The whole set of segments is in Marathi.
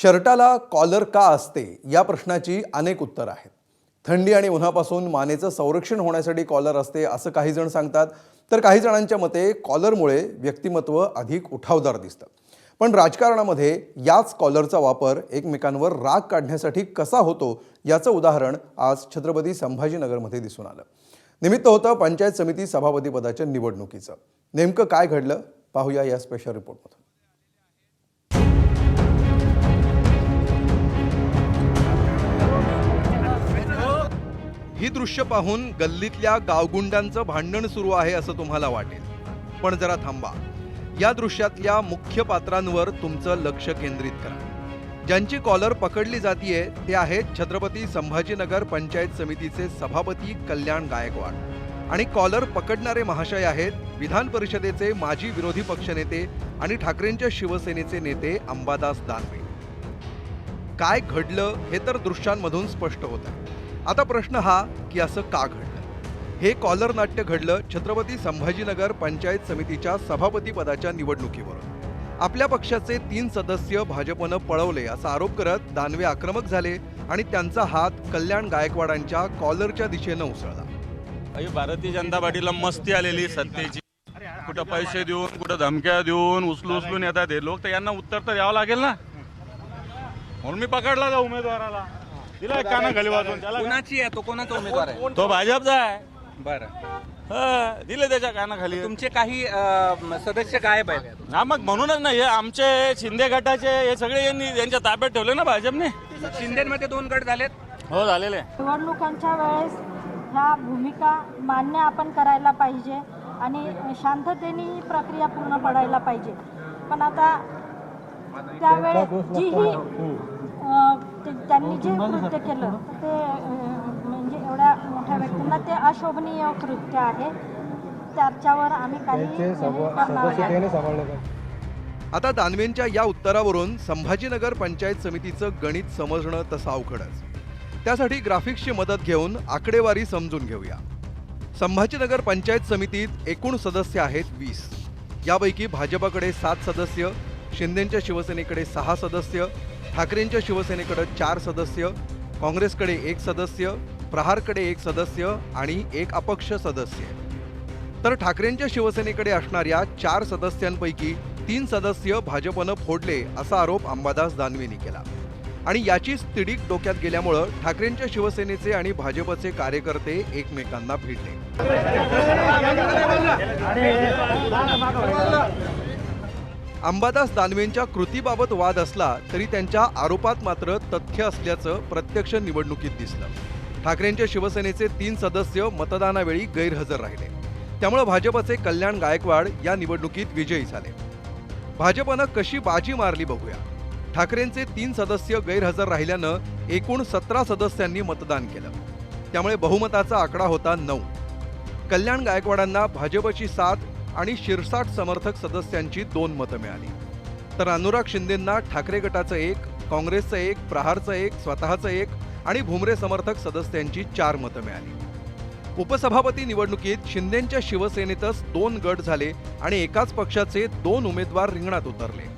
शर्टाला कॉलर का असते या प्रश्नाची अनेक उत्तरं आहेत. थंडी आणि उन्हापासून मानेचं संरक्षण होण्यासाठी कॉलर असते असं काही जण सांगतात, तर काही जणांच्या मते कॉलरमुळे व्यक्तिमत्व अधिक उठावदार दिसतं. पण राजकारणामध्ये याच कॉलरचा वापर एकमेकांवर राग काढण्यासाठी कसा होतो याचं उदाहरण आज छत्रपती संभाजीनगरमध्ये दिसून आलं. निमित्त होतं पंचायत समिती सभापती पदाच्या निवडणुकीचं. नेमकं काय घडलं पाहूया या स्पेशल रिपोर्टमधून. ही दृश्य पाहून गल्लीतल्या गावगुंडांचं भांडण सुरू आहे असं तुम्हाला वाटेल, पण जरा थांबा. या दृश्यातल्या मुख्य पात्रांवर तुमचं लक्ष केंद्रित करा. ज्यांची कॉलर पकडली जातीये ते आहेत छत्रपती संभाजीनगर पंचायत समितीचे सभापती कल्याण गायकवाड आणि कॉलर पकडणारे महाशय आहेत विधान परिषदेचे माजी विरोधी पक्षनेते आणि ठाकरेंच्या शिवसेनेचे नेते अंबादास दानवे. काय घडलं हे तर दृश्यांमधून स्पष्ट होत आहे. आता प्रश्न हा की असं का घडलं? हे कॉलर नाट्य घडलं छत्रपती संभाजीनगर पंचायत समितीच्या सभापती पदाच्या निवडणुकीवरून. आपल्या पक्षाचे 3 सदस्य भाजपनं पळवले असा आरोप करत दानवे आक्रमक झाले आणि त्यांचा हात कल्याण गायकवाडांच्या कॉलरच्या दिशेनं उसळला. भारतीय जनता पार्टीला मस्ती आलेली सत्तेची. कुठं पैसे देऊन कुठं धमक्या देऊन उचलून येतात हे लोक, तर यांना उत्तर तर द्यावं लागेल ना. म्हणून मी पकडला त्या उमेदवाराला, दिला काना खाली वाजून. कोणाची आहे तो? कोणाचा उमेदवार आहे? तो भाजपचा आहे. बरं, दिले त्याच्या कानाखाली. तुमचे काही सदस्य गायब आहेत. हा, मग म्हणूनच ना हे आमचे शिंदे गटाचे हे सगळे यांनी यांच्या ताब्यात ठेवले ना भाजपने. शिंदेमध्ये 2 गट झालेत. हो, झालेले. निवडणुकांच्या वेळेस ह्या भूमिका मान्य आपण करायला पाहिजे आणि शांततेने ही प्रक्रिया पूर्ण पडायला पाहिजे. पण आता त्यावेळेस त्यांनी जे कृत्य केलं ते म्हणजे एवढ्या मोठ्या व्यक्तींना ते अशोभनीय कृत्य आहे. त्याच्यावर आम्ही काही आता दानवेंच्या या उत्तरावरून संभाजीनगर पंचायत समितीचं गणित समजणं तसं अवघडच. त्यासाठी ग्राफिक्सची मदत घेऊन आकडेवारी समजून घेऊया. संभाजीनगर पंचायत समितीत एकूण सदस्य आहेत 20. यापैकी भाजपकडे 7 सदस्य, शिंदेंच्या शिवसेनेकडे 6 सदस्य, ठाकरेंच्या शिवसेनेकडे 4 सदस्य, काँग्रेसकडे 1 सदस्य, प्रहारकडे 1 सदस्य आणि 1 अपक्ष सदस्य. तर ठाकरेंच्या शिवसेनेकडे असणाऱ्या 4 सदस्यांपैकी 3 सदस्य भाजपनं फोडले असा आरोप अंबादास दानवेंनी केला. आणि याचीच तिडीक डोक्यात गेल्यामुळं ठाकरेंच्या शिवसेनेचे आणि भाजपचे कार्यकर्ते एकमेकांना भिडले. अंबादास दानवेंच्या कृतीबाबत वाद असला तरी त्यांच्या आरोपात मात्र तथ्य असल्याचं प्रत्यक्ष निवडणुकीत दिसलं. ठाकरेंच्या शिवसेनेचे 3 सदस्य मतदानावेळी गैरहजर राहिले. त्यामुळे भाजपचे कल्याण गायकवाड या निवडणुकीत विजयी झाले. भाजपनं कशी बाजी मारली बघूया. ठाकरेंचे 3 सदस्य गैरहजर राहिल्यानं एकूण 17 सदस्यांनी मतदान केलं. त्यामुळे बहुमताचा आकडा होता 9. कल्याण गायकवाडांना भाजपची 7 आणि शिरसाट समर्थक सदस्यांची 2 मतं मिळाली. तर अनुराग शिंदेंना ठाकरे गटाचं 1, काँग्रेसचं 1, प्रहारचं 1, स्वतःचं 1 आणि भुमरे समर्थक सदस्यांची 4 मतं मिळाली. उपसभापती निवडणुकीत शिंदेंच्या शिवसेनेतच 2 गट झाले आणि एकाच पक्षाचे 2 उमेदवार रिंगणात उतरले.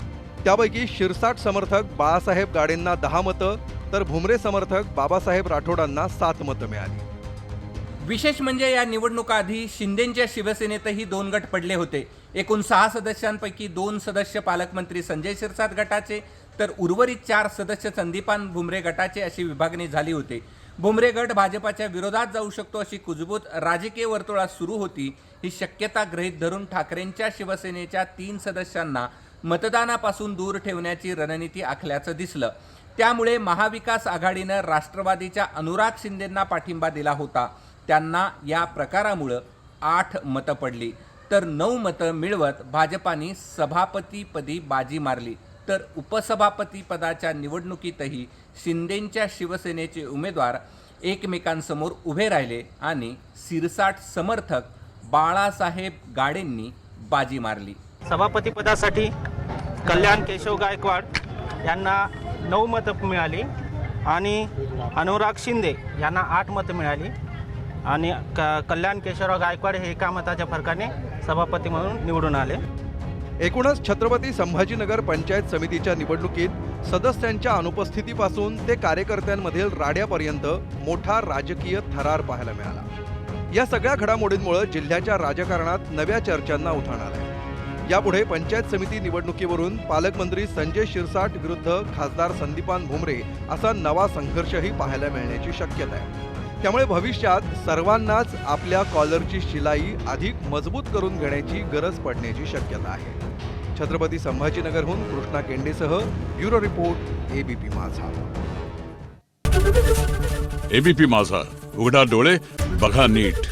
त्यापैकी शिरसाट समर्थक बाळासाहेब गाडेंना 10 मतं, तर भुमरे समर्थक बाबासाहेब राठोडांना 7 मतं मिळाली. विशेष म्हणजे या निवडणुकाआधी शिंदेंच्या शिवसेनेतही 2 गट पडले होते. एकूण 6 सदस्यांपैकी 2 सदस्य पालकमंत्री संजय शिरसाट गटाचे, तर उर्वरित 4 सदस्य संदीपान भुमरे गटाचे अशी विभागणी झाली होती. भुमरे गट भाजपाच्या विरोधात जाऊ शकतो अशी कुजबूज राजकीय वर्तुळात सुरू होती. ही शक्यता गृहीत धरून ठाकरेंच्या शिवसेनेच्या 3 सदस्यांना मतदानापासून दूर ठेवण्याची रणनीती आखल्याचं दिसलं. त्यामुळे महाविकास आघाडीनं राष्ट्रवादीच्या अनुराग शिंदेंना पाठिंबा दिला होता. त्यांना या प्रकारामुळं 8 मतं पडली, तर 9 मतं मिळवत भाजपाने सभापतीपदी बाजी मारली. तर उपसभापती पदाच्या निवडणुकीतही शिंदेंच्या शिवसेनेचे उमेदवार एकमेकांसमोर उभे राहिले आणि सिरसाट समर्थक बाळासाहेब गाडेंनी बाजी मारली. सभापतीपदासाठी कल्याण केशव गायकवाड यांना 9 मतं मिळाली आणि अनुराग शिंदे यांना 8 मतं मिळाली आणि कल्याण केशवराव गायकवाड हे एका मताच्या फरकाने सभापती म्हणून निवडून आले. एकूणच छत्रपती संभाजीनगर पंचायत समितीच्या निवडणुकीत सदस्यांच्या अनुपस्थितीपासून ते कार्यकर्त्यांमधील राड्यापर्यंत मोठा राजकीय थरार पाहायला मिळाला. या सगळ्या घडामोडींमुळे जिल्ह्याच्या राजकारणात नव्या चर्चांना उधाण आलंय. यापुढे पंचायत समिती निवडणुकीवरून पालकमंत्री संजय शिरसाट विरुद्ध खासदार संदीपान भुमरे असा नवा संघर्षही पाहायला मिळण्याची शक्यता आहे. त्यामुळे भविष्यात सर्वांनाच आपल्या कॉलरची शिलाई अधिक मजबूत करून घेण्याची गरज पडण्याची शक्यता आहे. छत्रपती संभाजीनगरहून कृष्णा केंडेसह bureau report ABP Majha. ABP Majha, उघडा डोळे बघा नीट.